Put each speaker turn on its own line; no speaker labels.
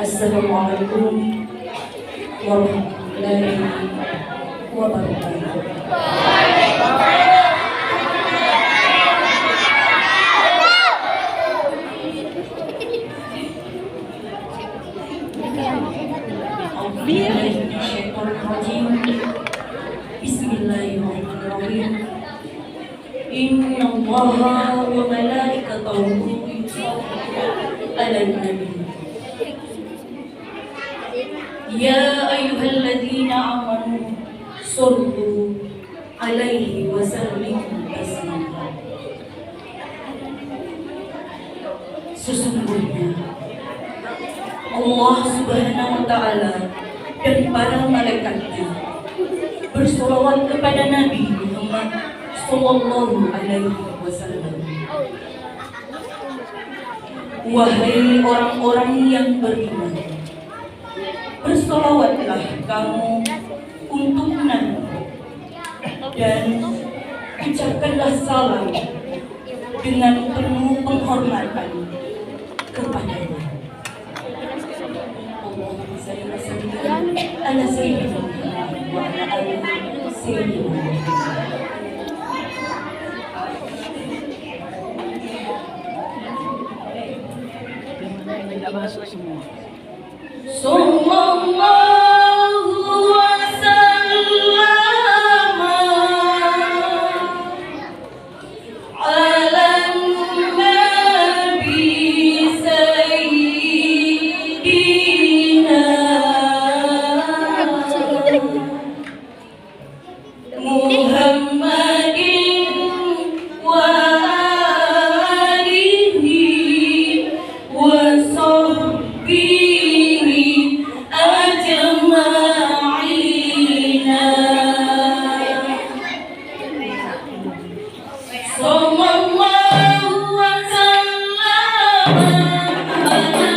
Assalamualaikum warahmatullahi wabarakatuh. Bismillahirrahmanirrahim. Inna Allaha wa malaikatahu yusholluna 'alan nabi. Ya ayyuhalladzina amanu shollu 'alaihi wa sallimu taslima. Sesungguhnya Allah Subhanahu wa Ta'ala dan para malaikatnya bersolawat kepada Nabi Muhammad Sallallahu Alaihi Wasallam. Wahai orang-orang yang beriman, bersolawatlah kamu untuk Nabi dan ucapkanlah salam dengan penuh penghormatan kepadanya. Allahumma shalli wa sallim ala sayyidina Muhammad wa ala ali sayyidina Muhammad.
Masuk semua.
Sallallahu wasallam ala nabi sayyidina Muhammadin wa alihi wa sahbihi ajma'ina. Sallallahu wasallam ala